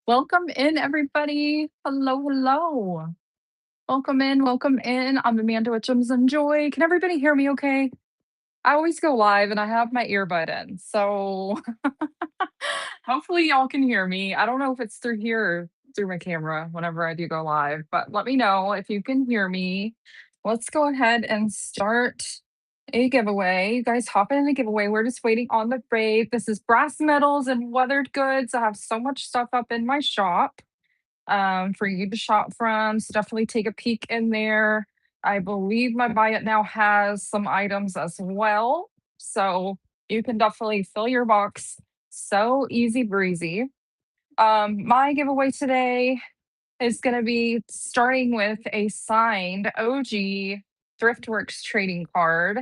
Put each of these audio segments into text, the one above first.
Welcome in, everybody. Hello, hello. Welcome in, welcome in. I'm Amanda with Gems and Joy. Can everybody hear me okay? I always go live and I have my earbud in. So hopefully y'all can hear me. I don't know if it's through here or through my camera whenever I do go live, but let me know if you can hear me. Let's go ahead and start a giveaway. You guys hop in a giveaway. We're just waiting on the raid. This is brass metals and weathered goods. I have so much stuff up in my shop for you to shop from. So definitely take a peek in there. I believe my buy it now has some items as well. So you can definitely fill your box so easy breezy. My giveaway today is going to be starting with a signed OG Thriftworks trading card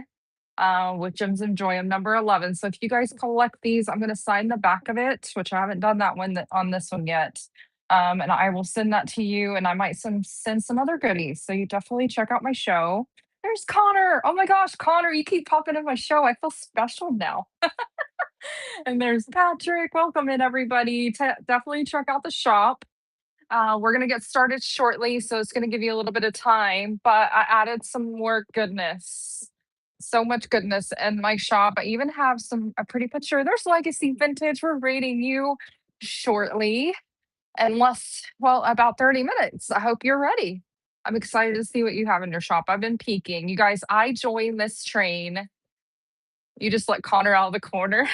with Gems and Joy. I'm number 11. So if you guys collect these, I'm going to sign the back of it, which I haven't done that one on this one yet. And I will send that to you, and I might send some other goodies. So you definitely check out my show. There's Connor. Oh my gosh, Connor, you keep popping in my show. I feel special now. And there's Patrick. Welcome in, everybody. Definitely check out the shop. We're going to get started shortly, so it's going to give you a little bit of time, but I added some more goodness. So much goodness in my shop. I even have a pretty picture. There's Legacy Vintage. We're rating you shortly, about 30 minutes. I hope you're ready. I'm excited to see what you have in your shop. I've been peeking. You guys, I joined this train. You just let Connor out of the corner.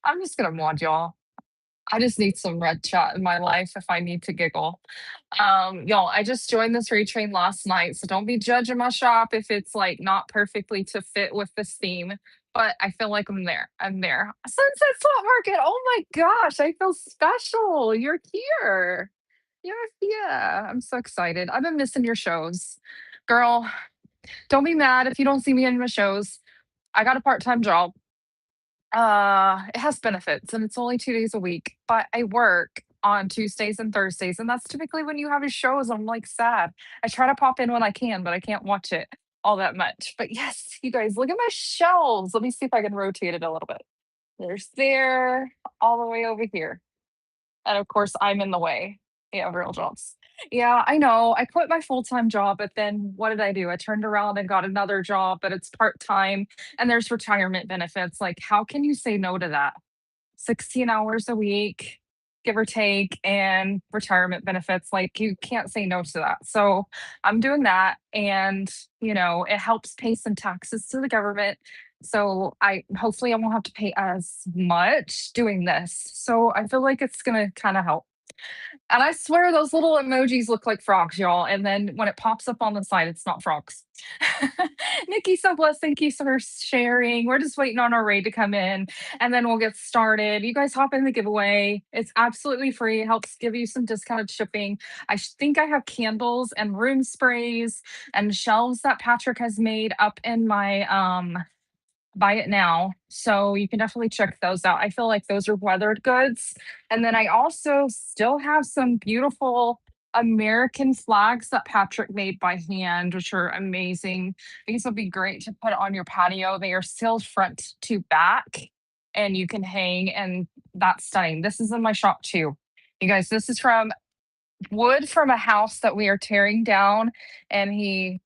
I'm just going to mod y'all. I just need some red chat in my life if I need to giggle. Y'all, I just joined this retrain last night, so don't be judging my shop if it's like not perfectly to fit with this theme. But I feel like I'm there. I'm there. Sunset Swap Market. Oh my gosh, I feel special. You're here. You're yeah. I'm so excited. I've been missing your shows. Girl, don't be mad if you don't see me in my shows. I got a part-time job. It has benefits and it's only 2 days a week, but I work on Tuesdays and Thursdays, and that's typically when you have your shows. I'm like sad. I try to pop in when I can, but I can't watch it all that much. But yes, you guys, look at my shelves. Let me see if I can rotate it a little bit. There's there, all the way over here. And of course, I'm in the way. Yeah, real jobs. Yeah, I know. I quit my full-time job, but then what did I do? I turned around and got another job, but it's part-time and there's retirement benefits. Like, how can you say no to that? 16 hours a week, give or take, and retirement benefits. Like, you can't say no to that. So I'm doing that. And, it helps pay some taxes to the government. So hopefully I won't have to pay as much doing this. So I feel like it's gonna kind of help. And I swear those little emojis look like frogs, y'all. And then when it pops up on the side, it's not frogs. Nikki, so blessed. Thank you for sharing. We're just waiting on our raid to come in and then we'll get started. You guys hop in the giveaway. It's absolutely free. It helps give you some discounted shipping. Think I have candles and room sprays and shelves that Patrick has made up in my buy it now. So you can definitely check those out. I feel like those are weathered goods. And then I also still have some beautiful American flags that Patrick made by hand, which are amazing. These will be great to put on your patio. They are still front to back and you can hang, and that's stunning. This is in my shop too. You guys, this is from wood from a house that we are tearing down, and he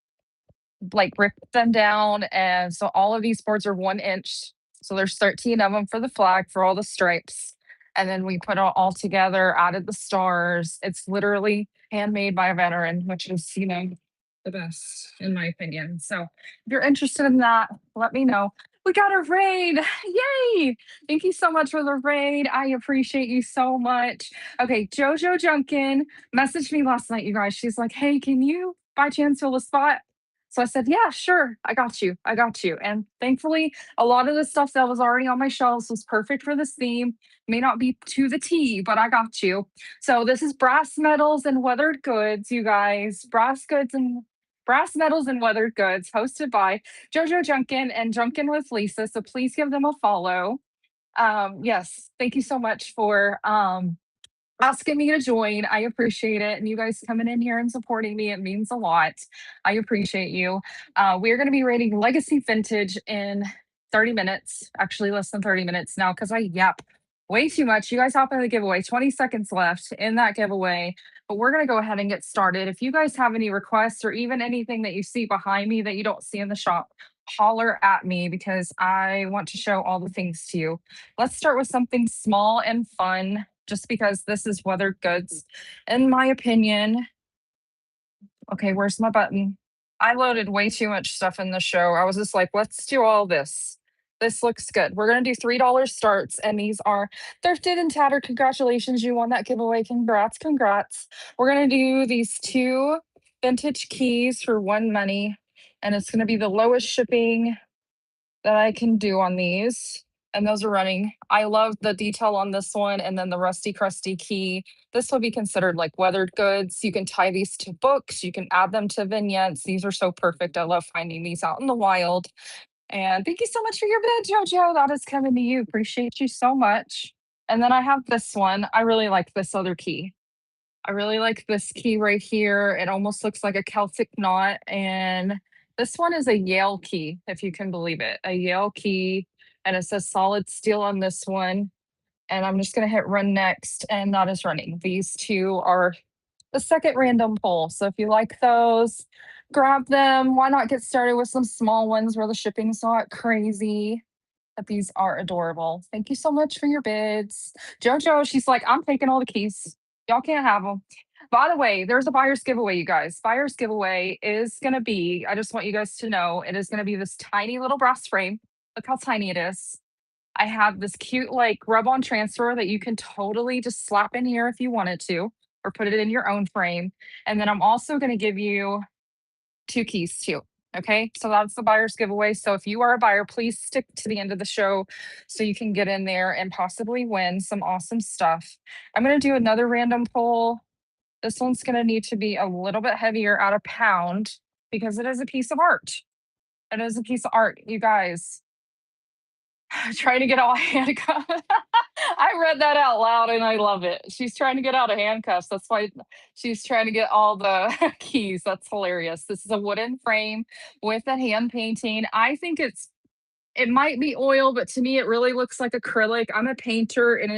like ripped them down. And so all of these boards are 1 inch. So there's 13 of them for the flag for all the stripes. And then we put it all together, added the stars. It's literally handmade by a veteran, which is, the best in my opinion. So if you're interested in that, let me know. We got a raid. Yay. Thank you so much for the raid. I appreciate you so much. Okay, Jojo Junkin messaged me last night, you guys. She's like, hey, can you by chance fill the spot? So I said, yeah, sure. I got you. I got you. And thankfully, a lot of the stuff that was already on my shelves was perfect for this theme. May not be to the T, but I got you. So this is brass metals and weathered goods, you guys. Brass metals and weathered goods, hosted by Jojo Junkin and Junkin with Lisa. So please give them a follow. Yes, thank you so much for asking me to join. I appreciate it. And you guys coming in here and supporting me, it means a lot. I appreciate you. We're going to be rating Legacy Vintage in 30 minutes, actually less than 30 minutes now, because I yap Way too much. You guys hop in the giveaway. 20 seconds left in that giveaway. But we're going to go ahead and get started. If you guys have any requests or even anything that you see behind me that you don't see in the shop, holler at me because I want to show all the things to you. Let's start with something small and fun, just because this is weathered goods. In my opinion, okay, where's my button? I loaded way too much stuff in the show. I was just like, let's do all this. This looks good. We're gonna do $3 starts, and these are thrifted and tattered. Congratulations, you won that giveaway. Congrats, congrats. We're gonna do these two vintage keys for one money, and it's gonna be the lowest shipping that I can do on these. And those are running. I love the detail on this one, and then the rusty crusty key. This will be considered like weathered goods. You can tie these to books, you can add them to vignettes. These are so perfect. I love finding these out in the wild. And thank you so much for your bid, Jojo. That is coming to you. Appreciate you so much. And then I have this one. I really like this other key. I really like this key right here. It almost looks like a Celtic knot. And this one is a Yale key, if you can believe it. A Yale key. And it says solid steel on this one. And I'm just going to hit run next. And that is running. These two are the second random pull. So if you like those, grab them. Why not get started with some small ones where the shipping's not crazy? But these are adorable. Thank you so much for your bids. Jojo, she's like, I'm taking all the keys. Y'all can't have them. By the way, there's a buyer's giveaway, you guys. Buyer's giveaway is going to be, I just want you guys to know, it is going to be this tiny little brass frame. Look how tiny it is. I have this cute, like, rub on transfer that you can totally just slap in here if you wanted to, or put it in your own frame. And then I'm also going to give you two keys too. Okay, so that's the buyer's giveaway. So if you are a buyer, please stick to the end of the show so you can get in there and possibly win some awesome stuff. I'm going to do another random poll. This one's going to need to be a little bit heavier at a pound because it is a piece of art. It is a piece of art, you guys. Trying to get all handcuffed. I read that out loud and I love it. She's trying to get out of handcuffs. That's why she's trying to get all the keys. That's hilarious. This is a wooden frame with a hand painting. I think it might be oil, but to me it really looks like acrylic. I'm a painter and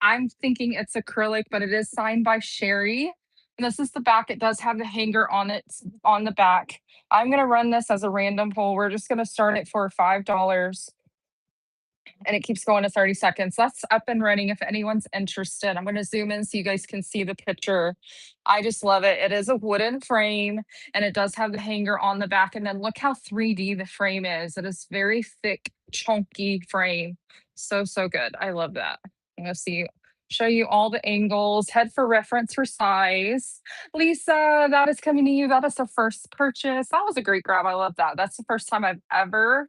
I'm thinking it's acrylic, but it is signed by Sherry. And this is the back. It does have the hanger on it on the back. I'm gonna run this as a random poll. We're just gonna start it for $5 and it keeps going to 30 seconds. That's up and running if anyone's interested. I'm going to zoom in so you guys can see the picture. I just love it. It is a wooden frame and it does have the hanger on the back. And then look how 3D the frame is. It is very thick, chunky frame. So, so good. I love that. I'm going to show you all the angles. Head for reference for size. Lisa, that is coming to you. That is the first purchase. That was a great grab. I love that. That's the first time I've ever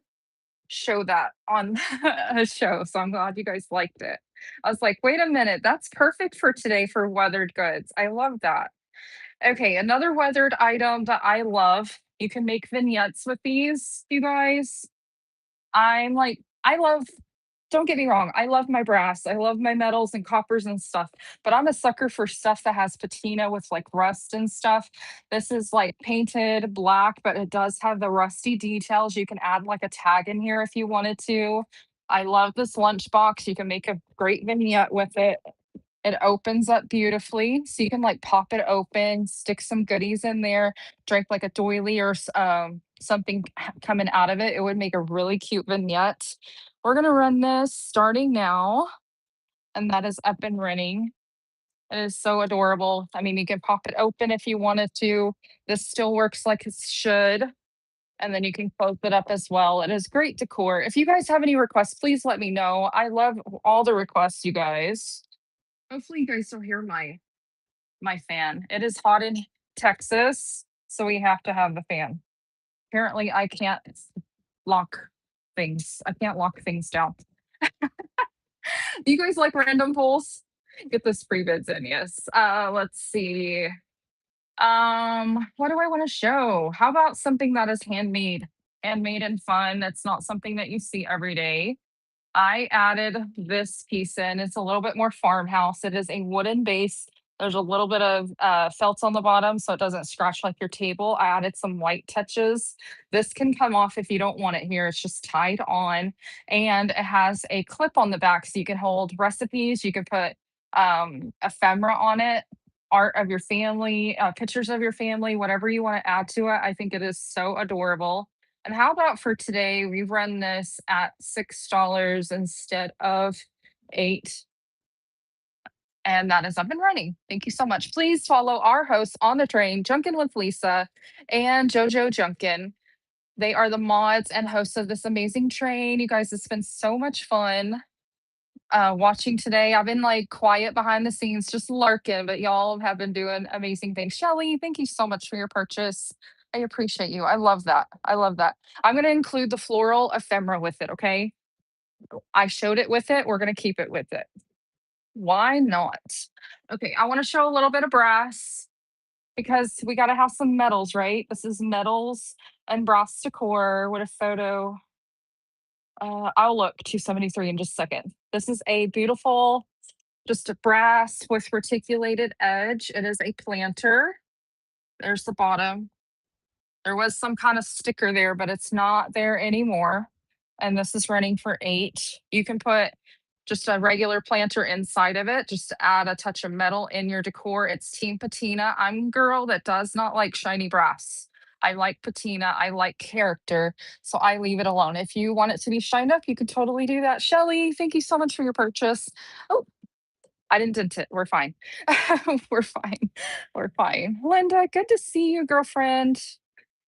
show that on a show. So I'm glad you guys liked it. I was like, wait a minute, that's perfect for today for weathered goods. I love that. Okay, another weathered item that I love. You can make vignettes with these, you guys. I'm like, I love, don't get me wrong, I love my brass. I love my metals and coppers and stuff, but I'm a sucker for stuff that has patina with like rust and stuff. This is like painted black, but it does have the rusty details. You can add like a tag in here if you wanted to. I love this lunchbox. You can make a great vignette with it. It opens up beautifully, so you can like pop it open, stick some goodies in there, drink like a doily or something coming out of it. It would make a really cute vignette. We're gonna run this starting now, and that is up and running. It is so adorable. I mean, you can pop it open if you wanted to. This still works like it should. And then you can close it up as well. It is great decor. If you guys have any requests, please let me know. I love all the requests, you guys. Hopefully you guys don't hear my fan. It is hot in Texas, so we have to have the fan. Apparently I can't lock things. I can't lock things down. Do you guys like random polls? Get this free bids in, yes. Let's see. What do I want to show? How about something that is handmade? Handmade and fun. It's not something that you see every day. I added this piece in. It's a little bit more farmhouse. It is a wooden base There's a little bit of felt on the bottom so it doesn't scratch like your table. I added some white touches. This can come off if you don't want it here. It's just tied on, and it has a clip on the back so you can hold recipes. You can put ephemera on it, art of your family, pictures of your family, whatever you want to add to it. I think it is so adorable. And how about for today, we run this at $6 instead of 8, and that is up and running. Thank you so much. Please follow our hosts on the train, Junkin with Lisa and JoJo Junkin. They are the mods and hosts of this amazing train. You guys, it's been so much fun watching today. I've been like quiet behind the scenes, just lurking, but y'all have been doing amazing things. Shelly, thank you so much for your purchase. I appreciate you. I love that. I love that. I'm going to include the floral ephemera with it. Okay. I showed it with it. We're going to keep it with it. Why not? Okay, I want to show a little bit of brass because we got to have some metals, right? This is metals and brass decor with a photo. I'll look 273 in just a second. This is a beautiful, just a brass with reticulated edge. It is a planter. There's the bottom. There was some kind of sticker there, but it's not there anymore. And this is running for 8. You can put just a regular planter inside of it, just to add a touch of metal in your decor. It's Team Patina. I'm a girl that does not like shiny brass. I like patina. I like character. So I leave it alone. If you want it to be shined up, you can totally do that. Shelly, thank you so much for your purchase. Oh, I didn't dent it. We're fine. We're fine. We're fine. Linda, good to see you, girlfriend.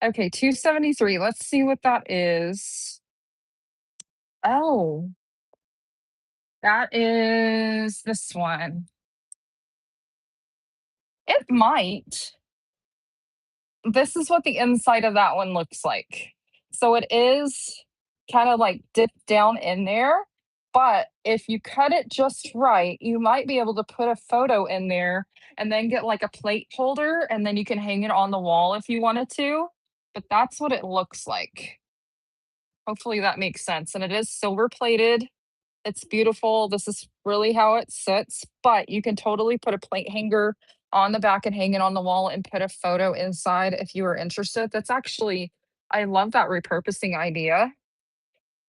Okay, 273. Let's see what that is. Oh, that is this one. It might. This is what the inside of that one looks like. So it is kind of like dipped down in there, but if you cut it just right, you might be able to put a photo in there and then get like a plate holder and then you can hang it on the wall if you wanted to. But that's what it looks like. Hopefully that makes sense. And it is silver plated. It's beautiful. This is really how it sits, but you can totally put a plate hanger on the back and hang it on the wall and put a photo inside if you are interested. That's actually, I love that repurposing idea.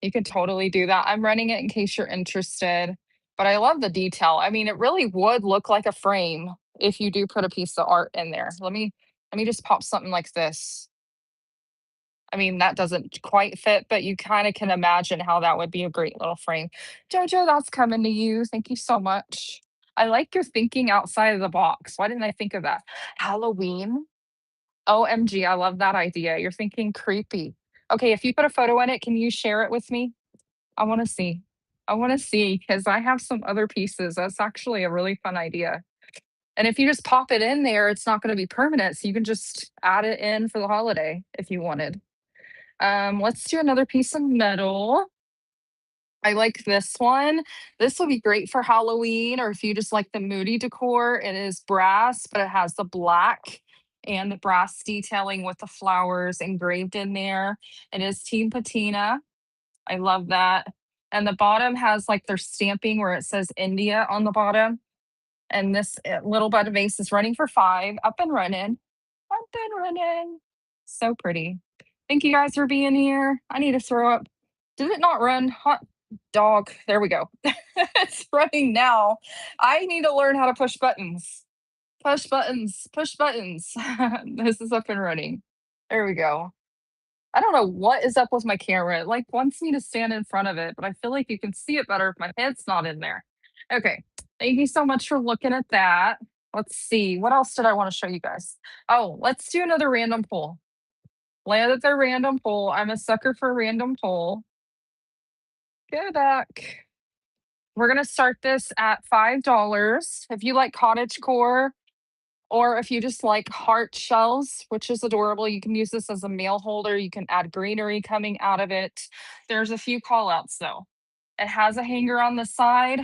You can totally do that. I'm running it in case you're interested, but I love the detail. I mean, it really would look like a frame if you do put a piece of art in there. Let me just pop something like this. I mean, that doesn't quite fit, but you kind of can imagine how that would be a great little frame. Jojo, that's coming to you. Thank you so much. I like your thinking outside of the box. Why didn't I think of that? Halloween. OMG, I love that idea. You're thinking creepy. Okay, if you put a photo in it, can you share it with me? I want to see. I want to see because I have some other pieces. That's actually a really fun idea. And if you just pop it in there, it's not going to be permanent. So you can just add it in for the holiday if you wanted. Let's do another piece of metal. I like this one. This will be great for Halloween, or if you just like the moody decor. It is brass, but it has the black and the brass detailing with the flowers engraved in there. It is Team Patina. I love that. And the bottom has like their stamping where it says India on the bottom. And this little button vase is running for 5, up and running. Up and running. So pretty. Thank you guys for being here. I need to throw up. Did it not run? Hot dog. There we go. It's running now. I need to learn how to push buttons. Push buttons. Push buttons. This is up and running. There we go. I don't know what is up with my camera. It like wants me to stand in front of it, but I feel like you can see it better if my head's not in there. Okay. Thank you so much for looking at that. Let's see. What else did I want to show you guys? Oh, let's do another random poll. Land at their random poll. I'm a sucker for a random poll. Go back. We're gonna start this at $5. If you like cottage core, or if you just like heart shells, which is adorable, you can use this as a mail holder. You can add greenery coming out of it. There's a few call outs though. It has a hanger on the side,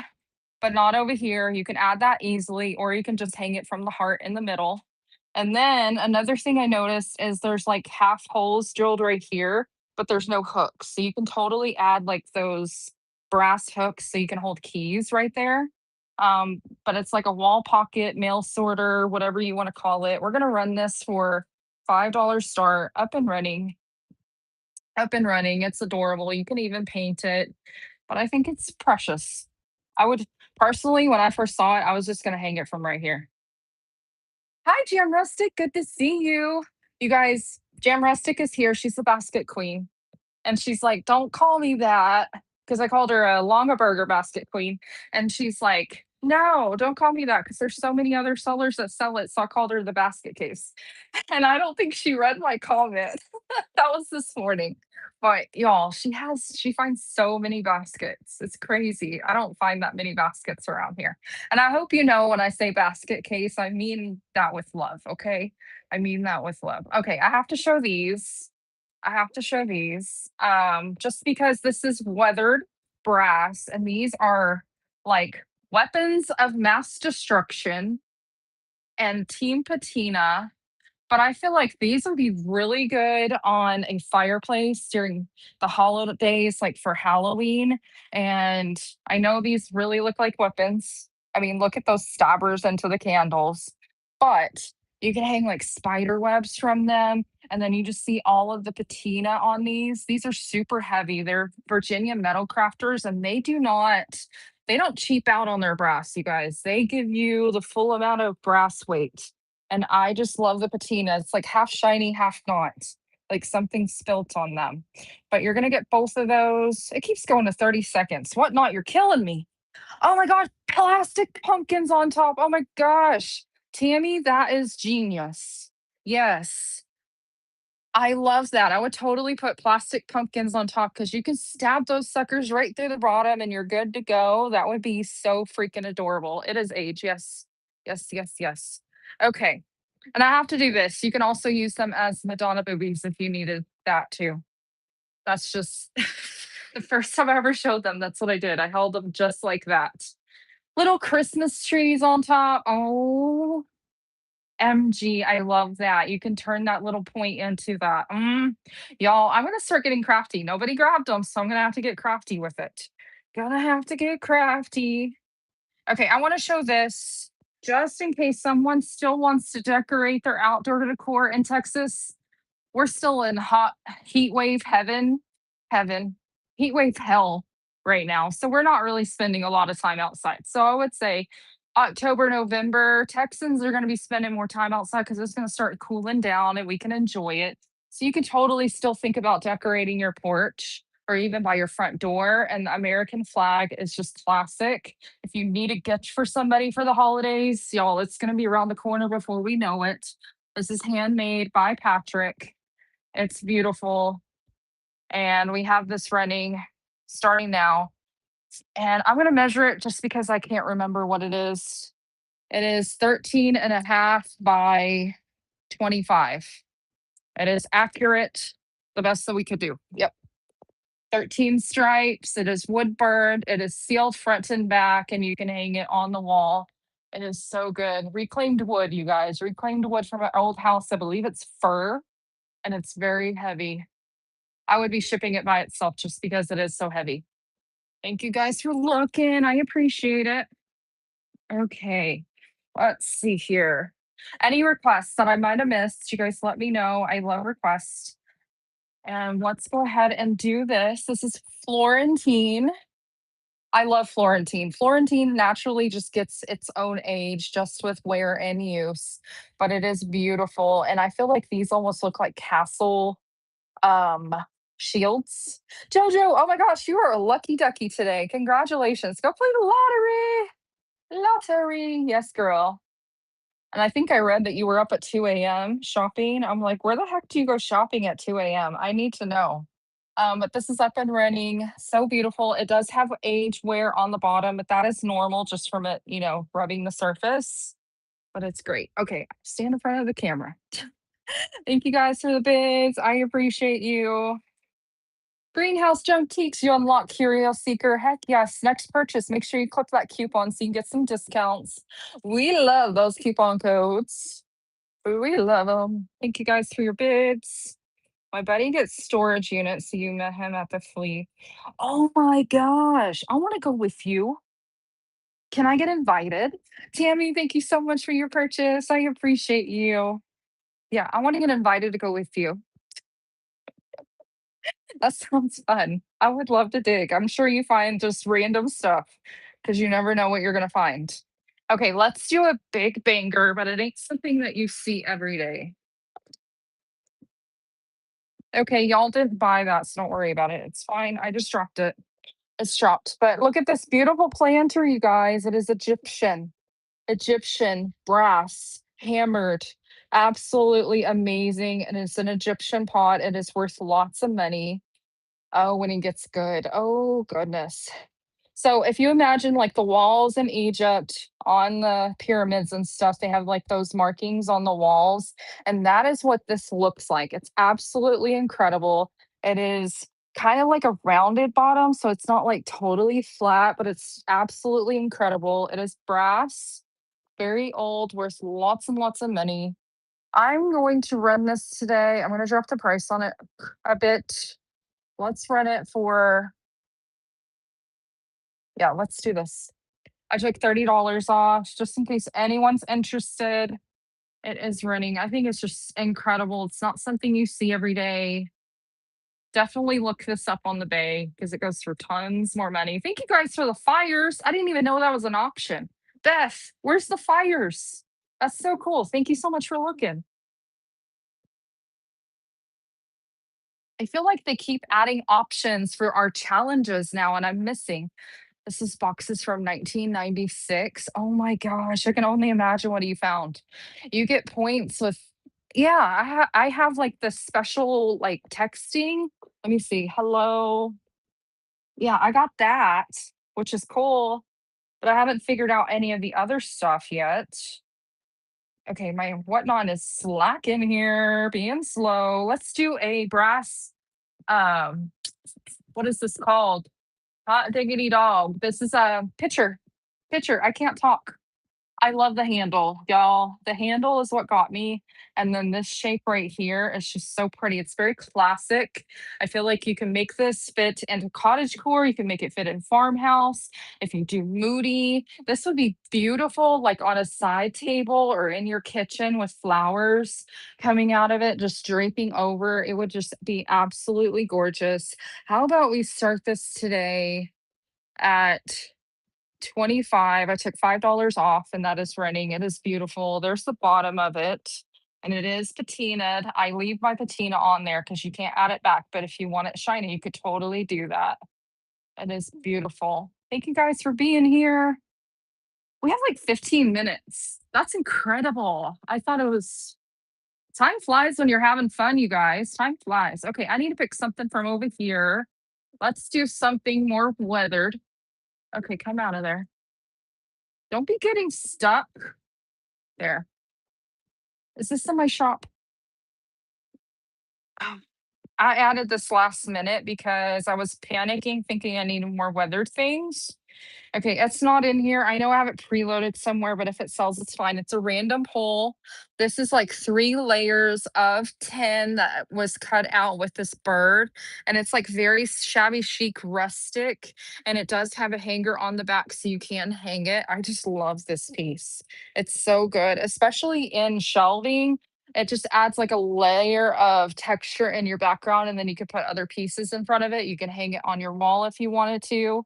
but not over here. You can add that easily, or you can just hang it from the heart in the middle. And then another thing I noticed is there's like half holes drilled right here, but there's no hooks. So you can totally add like those brass hooks so you can hold keys right there. But it's like a wall pocket, mail sorter, whatever you want to call it. We're gonna run this for $5 start, up and running, up and running. It's adorable. You can even paint it, but I think it's precious. I would personally, when I first saw it, I was just gonna hang it from right here. Hi, Jam Rustic. Good to see you. You guys, Jam Rustic is here. She's the basket queen. And she's like, "Don't call me that," because I called her a Longa Burger basket queen. And she's like, "No, don't call me that because there's so many other sellers that sell it." So I called her the basket case. And I don't think she read my comment. That was this morning. But y'all, she finds so many baskets. It's crazy. I don't find that many baskets around here. And I hope you know when I say basket case, I mean that with love, okay? I mean that with love. Okay, I have to show these. I have to show these. Just because this is weathered brass and these are like weapons of mass destruction and team patina, but I feel like these would be really good on a fireplace during the holidays, like for Halloween. And I know these really look like weapons. I mean, look at those stabbers into the candles, but you can hang like spider webs from them. And then you just see all of the patina on these. These are super heavy. They're Virginia metal crafters and they don't cheap out on their brass, you guys. They give you the full amount of brass weight, and I just love the patina. It's like half shiny, half not, like something spilt on them. But you're gonna get both of those. It keeps going to 30 seconds. What not? You're killing me. Oh my gosh, plastic pumpkins on top. Oh my gosh. Tammy, that is genius. Yes. I love that. I would totally put plastic pumpkins on top because you can stab those suckers right through the bottom and you're good to go. That would be so freaking adorable. It is age. Yes. Yes, yes, yes. Okay. And I have to do this. You can also use them as Madonna boobies if you needed that too. That's just the first time I ever showed them. That's what I did. I held them just like that. Little Christmas trees on top. Oh, MG, I love that. You can turn that little point into that. Y'all, I'm gonna start getting crafty. Nobody grabbed them, so I'm gonna have to get crafty with it. Gonna have to get crafty. Okay, I want to show this just in case someone still wants to decorate their outdoor decor in Texas. We're still in hot heat wave heaven, heat wave hell right now. So we're not really spending a lot of time outside. So I would say October, November, Texans are going to be spending more time outside because it's going to start cooling down and we can enjoy it. So you can totally still think about decorating your porch or even by your front door. And the American flag is just classic. If you need a gift for somebody for the holidays, y'all, it's going to be around the corner before we know it. This is handmade by Patrick. It's beautiful. And we have this running starting now. And I'm going to measure it just because I can't remember what it is. It is 13 and a half by 25. It is accurate, the best that we could do. Yep. 13 stripes. It is wood burned. It is sealed front and back, and you can hang it on the wall. It is so good. Reclaimed wood, you guys. Reclaimed wood from an old house. I believe it's fir, and it's very heavy. I would be shipping it by itself just because it is so heavy. Thank you guys for looking. I appreciate it. Okay. Let's see here. Any requests that I might have missed, you guys let me know. I love requests. And let's go ahead and do this. This is Florentine. I love Florentine. Florentine naturally just gets its own age just with wear and use, but it is beautiful. And I feel like these almost look like castle um shields. Jojo, oh my gosh, you are a lucky ducky today. Congratulations. Go play the lottery. Lottery. Yes, girl. And I think I read that you were up at 2 a.m. shopping. I'm like, where the heck do you go shopping at 2 a.m.? I need to know. But this is up and running. So beautiful. It does have age wear on the bottom, but that is normal just from it, rubbing the surface. But it's great. Okay, stand in front of the camera. Thank you guys for the bids. I appreciate you. Greenhouse Junk Teaks, you unlock Curio Seeker. Heck yes. Next purchase, make sure you click that coupon so you can get some discounts. We love those coupon codes. We love them. Thank you guys for your bids. My buddy gets storage units, so you met him at the flea. Oh my gosh. I want to go with you. Can I get invited? Tammy, thank you so much for your purchase. I appreciate you. Yeah, I want to get invited to go with you. That sounds fun. I would love to dig. I'm sure you find just random stuff because you never know what you're going to find. Okay, let's do a big banger, but it ain't something that you see every day. Okay, y'all didn't buy that, so don't worry about it. It's fine. I just dropped it. It's dropped. But look at this beautiful planter, you guys. It is Egyptian brass, hammered. Absolutely amazing. And it's an Egyptian pot. It is worth lots of money. Oh, when it gets good. Oh, goodness. So if you imagine like the walls in Egypt on the pyramids and stuff, they have like those markings on the walls. And that is what this looks like. It's absolutely incredible. It is kind of like a rounded bottom. So it's not like totally flat, but it's absolutely incredible. It is brass, very old, worth lots and lots of money. I'm going to run this today. I'm going to drop the price on it a bit. Let's run it for, yeah, let's do this. I took $30 off just in case anyone's interested. It is running. I think it's just incredible. It's not something you see every day. Definitely look this up on the Bay because it goes for tons more money. Thank you guys for the fires. I didn't even know that was an option. Beth, where's the fires? That's so cool. Thank you so much for looking. I feel like they keep adding options for our challenges now, and I'm missing. This is boxes from 1996. Oh my gosh, I can only imagine what you found. You get points with, yeah, I have like the special like texting. Let me see. Hello. Yeah, I got that, which is cool, but I haven't figured out any of the other stuff yet. Okay, my whatnot is slacking here, being slow. Let's do a brass um what is this called? Hot diggity dog. This is a pitcher. Pitcher. I can't talk. I love the handle, y'all. The handle is what got me. And then this shape right here is just so pretty. It's very classic. I feel like you can make this fit into cottage core. You can make it fit in farmhouse. If you do moody, this would be beautiful, like on a side table or in your kitchen with flowers coming out of it, just draping over. It would just be absolutely gorgeous. How about we start this today at 25. I took $5 off and that is running. It is beautiful. There's the bottom of it. And it is patinaed. I leave my patina on there because you can't add it back. But if you want it shiny, you could totally do that. It is beautiful. Thank you guys for being here. We have like 15 minutes. That's incredible. I thought it was time flies when you're having fun, you guys. Time flies. Okay, I need to pick something from over here. Let's do something more weathered. Okay, come out of there. Don't be getting stuck there. Is this in my shop? Oh, I added this last minute because I was panicking, thinking I needed more weather things. Okay, it's not in here. I know I have it preloaded somewhere, but if it sells, it's fine. It's a random pull. This is like 3 layers of tin that was cut out with this bird. And it's like very shabby chic, rustic. And it does have a hanger on the back so you can hang it. I just love this piece. It's so good, especially in shelving. It just adds like a layer of texture in your background. And then you could put other pieces in front of it. You can hang it on your wall if you wanted to,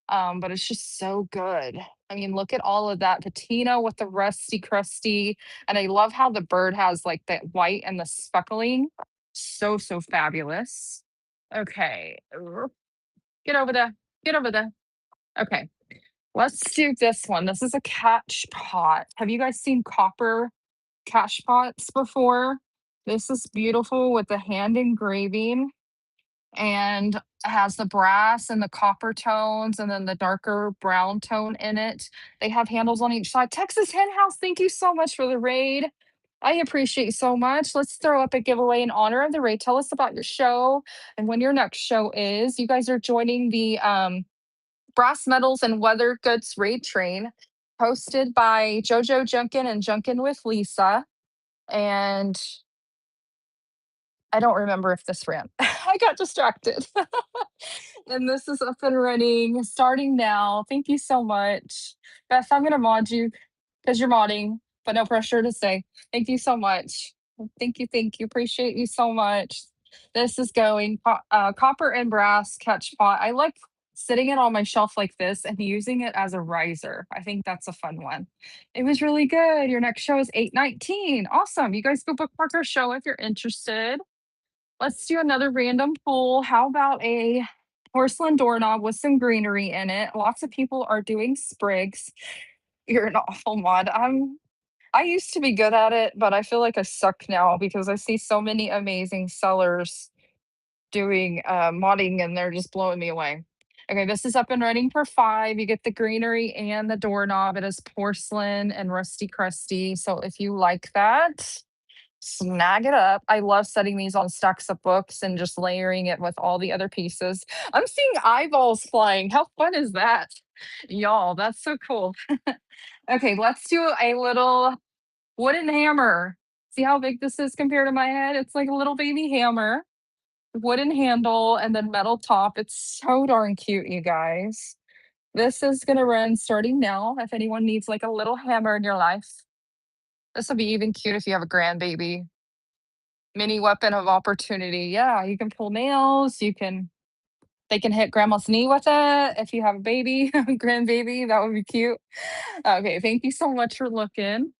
but it's just so good. I mean, look at all of that patina with the rusty crusty, and I love how the bird has like that white and the speckling. So, so fabulous. Okay. Get over there. Get over there. Okay. Let's do this one. This is a catch pot. Have you guys seen copper catch pots before? This is beautiful with the hand engraving and has the brass and the copper tones and then the darker brown tone in it. They have handles on each side. Texas Hen House, thank you so much for the raid. I appreciate you so much. Let's throw up a giveaway in honor of the raid. Tell us about your show and when your next show is. You guys are joining the Brass Metals and Weather Goods Raid Train, hosted by JoJo Junkin and Junkin with Lisa. And I don't remember if this ran. I got distracted. And this is up and running, starting now. Thank you so much. Beth, I'm gonna mod you because you're modding, but no pressure to stay. Thank you so much. Thank you, thank you. Appreciate you so much. This is going copper and brass catch pot. I like sitting it on my shelf like this and using it as a riser. I think that's a fun one. It was really good. Your next show is 8:19. Awesome. You guys go bookmark our show if you're interested. Let's do another random pool. How about a porcelain doorknob with some greenery in it? Lots of people are doing sprigs. You're an awful mod. I used to be good at it, but I feel like I suck now because I see so many amazing sellers doing modding and they're just blowing me away. Okay, this is up and running for 5. You get the greenery and the doorknob. It is porcelain and rusty crusty. So if you like that, snag it up. I love setting these on stacks of books and just layering it with all the other pieces. I'm seeing eyeballs flying. How fun is that? Y'all, that's so cool. Okay, let's do a little wooden hammer. See how big this is compared to my head? It's like a little baby hammer, wooden handle, and then metal top. It's so darn cute, you guys. This is gonna run starting now if anyone needs like a little hammer in your life. This will be even cute if you have a grandbaby. Mini weapon of opportunity. Yeah, you can pull nails, they can hit grandma's knee with it if you have a baby, grandbaby, that would be cute. Okay, thank you so much for looking.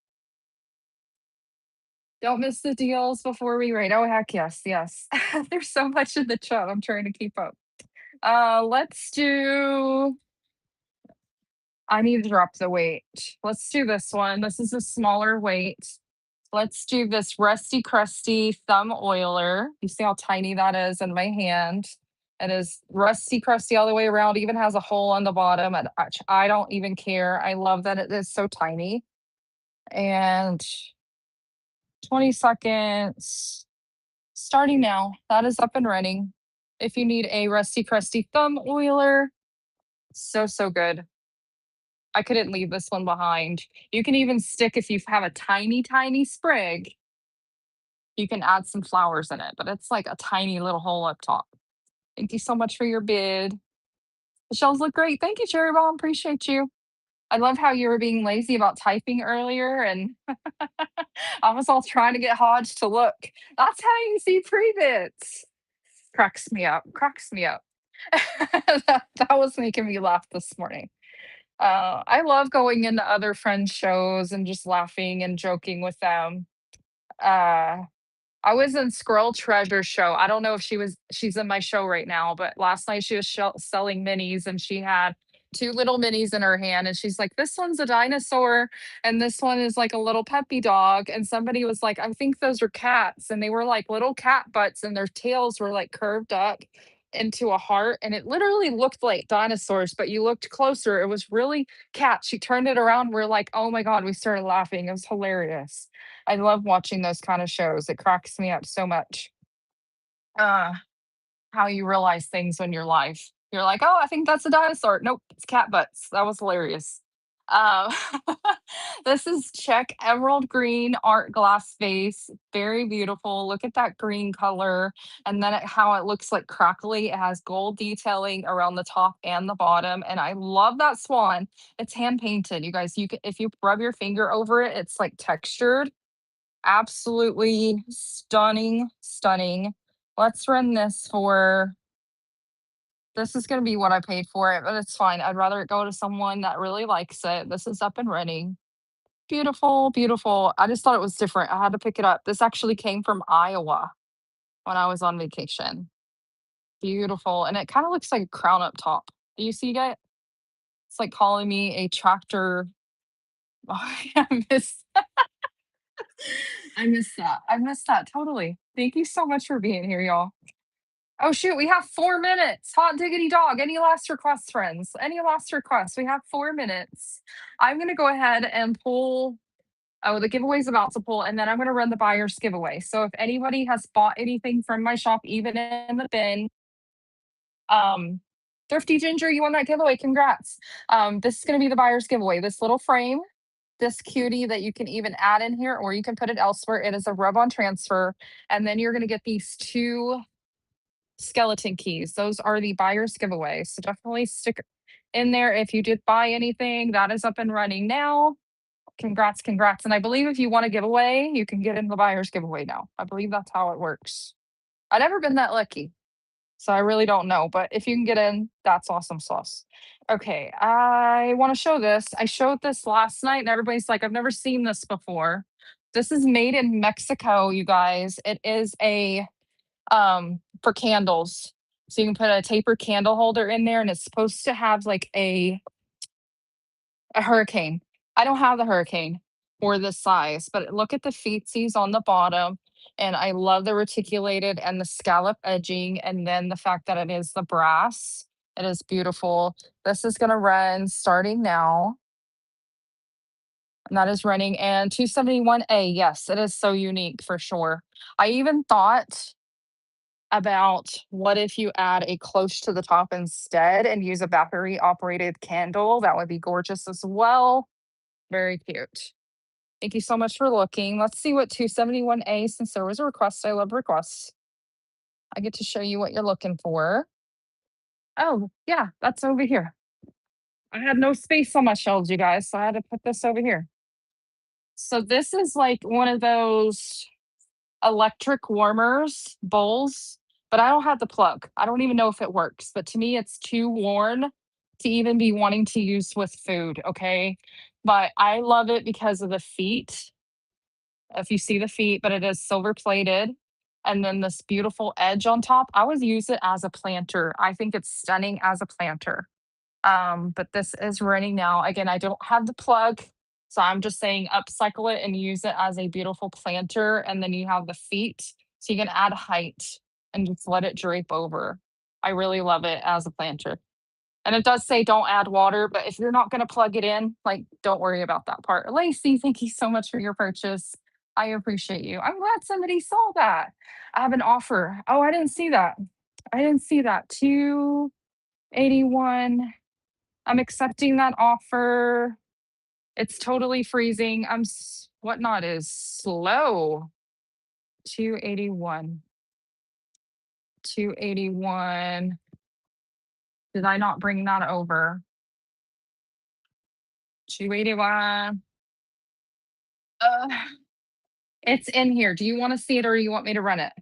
Don't miss the deals before we rate. Oh, heck yes, yes. There's so much in the chat, I'm trying to keep up. Let's do I need to drop the weight. Let's do this one. This is a smaller weight. Let's do this Rusty Crusty Thumb Oiler. You see how tiny that is in my hand? It is rusty crusty all the way around, even has a hole on the bottom. And I don't even care. I love that it is so tiny. And 20 seconds starting now. That is up and running. If you need a Rusty Crusty Thumb Oiler, so, so good. I couldn't leave this one behind. You can even stick if you have a tiny, tiny sprig, you can add some flowers in it, but it's like a tiny little hole up top. Thank you so much for your bid. The shells look great. Thank you, Cherry Bomb. Appreciate you. I love how you were being lazy about typing earlier, and I was all trying to get Hodge to look. That's how you see pre-bits. Cracks me up. Cracks me up. That was making me laugh this morning. I love going into other friends' shows and just laughing and joking with them. Uh, I was in Squirrel Treasure show. I don't know if she's in my show right now, but last night she was selling minis and she had 2 little minis in her hand and she's like, "This one's a dinosaur and this one is like a little puppy dog." And somebody was like, "I think those are cats." And they were like little cat butts and their tails were like curved up into a heart and it literally looked like dinosaurs, but you looked closer, it was really cats. She turned it around, we're like, "Oh my god," we started laughing. It was hilarious. I love watching those kind of shows. It cracks me up so much. Uh, how you realize things when you're live. You're like, "Oh, I think that's a dinosaur." Nope, it's cat butts. That was hilarious. Um, this is Czech emerald green art glass vase. Very beautiful. Look at that green color, and then how it looks like crackly. It has gold detailing around the top and the bottom, and I love that swan. It's hand painted. You guys, you can if you rub your finger over it, it's like textured. Absolutely stunning, stunning. Let's run this for this is gonna be what I paid for it, but it's fine. I'd rather it go to someone that really likes it. This is up and running. Beautiful, beautiful. I just thought it was different. I had to pick it up. This actually came from Iowa when I was on vacation. Beautiful. And it kind of looks like a crown up top. Do you see it? It's like calling me a tractor. I miss I miss that. I miss that totally. Thank you so much for being here, y'all. Oh shoot, we have 4 minutes. Hot diggity dog. Any last requests, friends? Any last requests? We have 4 minutes. I'm gonna go ahead and pull. Oh, the giveaway's about to pull, and then I'm gonna run the buyer's giveaway. So if anybody has bought anything from my shop, even in the bin, um, Thrifty Ginger, you won that giveaway. Congrats. This is gonna be the buyer's giveaway. This little frame, this cutie that you can even add in here, or you can put it elsewhere. It is a rub-on transfer, and then you're gonna get these 2 skeleton keys. Those are the buyer's giveaway. So definitely stick in there if you did buy anything. That is up and running now. Congrats, congrats. And I believe if you want a giveaway, you can get in the buyer's giveaway now. I believe that's how it works. I've never been that lucky. So I really don't know, but if you can get in, that's awesome sauce. Okay, I want to show this. I showed this last night and everybody's like, I've never seen this before. This is made in Mexico, you guys. It is a for candles. So you can put a taper candle holder in there and it's supposed to have like a hurricane. I don't have the hurricane for this size, but look at the feetsies on the bottom. And I love the reticulated and the scallop edging. And then the fact that it is the brass. It is beautiful. This is going to run starting now. And that is running and 271A. Yes, it is so unique for sure. I even thought about what if you add a cloche to the top instead and use a battery operated candle. That would be gorgeous as well. Very cute. Thank you so much for looking. Let's see what 271A, since there was a request. I love requests. I get to show you what you're looking for. Oh, yeah, that's over here. I had no space on my shelves, you guys, so I had to put this over here. So this is like one of those electric warmers bowls, but I don't have the plug. I don't even know if it works, but to me, it's too worn to even be wanting to use with food. Okay. But I love it because of the feet. If you see the feet, but it is silver plated. And then this beautiful edge on top. I would use it as a planter. I think it's stunning as a planter. But this is running now. Again, I don't have the plug. So I'm just saying upcycle it and use it as a beautiful planter. And then you have the feet. So you can add height and just let it drape over. I really love it as a planter. And it does say don't add water, but if you're not going to plug it in, like don't worry about that part. Lacey, thank you so much for your purchase. I appreciate you. I'm glad somebody saw that. I have an offer. Oh, I didn't see that. I didn't see that. 281. I'm accepting that offer. It's totally freezing. Whatnot is slow. 281. 281. Did I not bring that over? 281. Uh, it's in here. Do you want to see it or you want me to run it?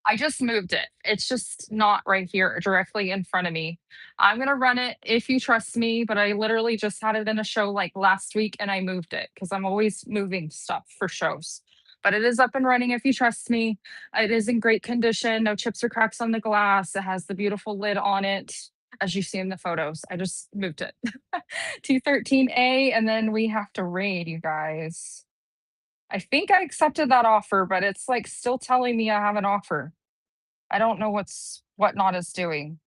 I just moved it. It's just not right here directly in front of me. I'm going to run it if you trust me, but I literally just had it in a show like last week and I moved it because I'm always moving stuff for shows. But it is up and running if you trust me. It is in great condition, no chips or cracks on the glass. It has the beautiful lid on it, as you see in the photos. I just moved it. 213A, and then we have to raid, you guys. I think I accepted that offer, but it's like still telling me I have an offer. I don't know whatnot is doing.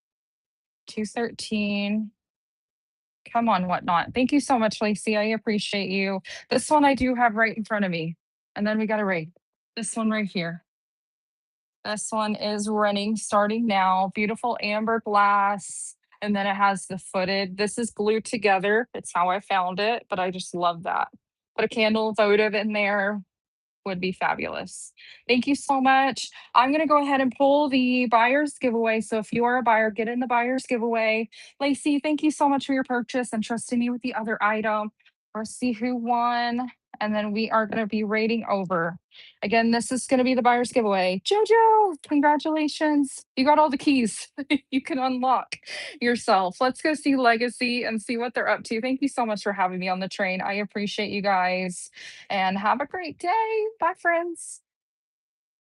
213. Come on, whatnot. Thank you so much, Lacey. I appreciate you. This one I do have right in front of me. And then we got to rate this one right here. This one is running starting now. Beautiful amber glass. And then it has the footed. This is glued together. It's how I found it, but I just love that. Put a candle votive in there, would be fabulous. Thank you so much. I'm going to go ahead and pull the buyer's giveaway. So if you are a buyer, get in the buyer's giveaway. Lacey, thank you so much for your purchase and trusting me with the other item. Let's see who won. And then we are going to be rating over. Again, this is going to be the buyer's giveaway. Jojo, congratulations. You got all the keys you can unlock yourself. Let's go see Legacy and see what they're up to. Thank you so much for having me on the train. I appreciate you guys and have a great day. Bye, friends.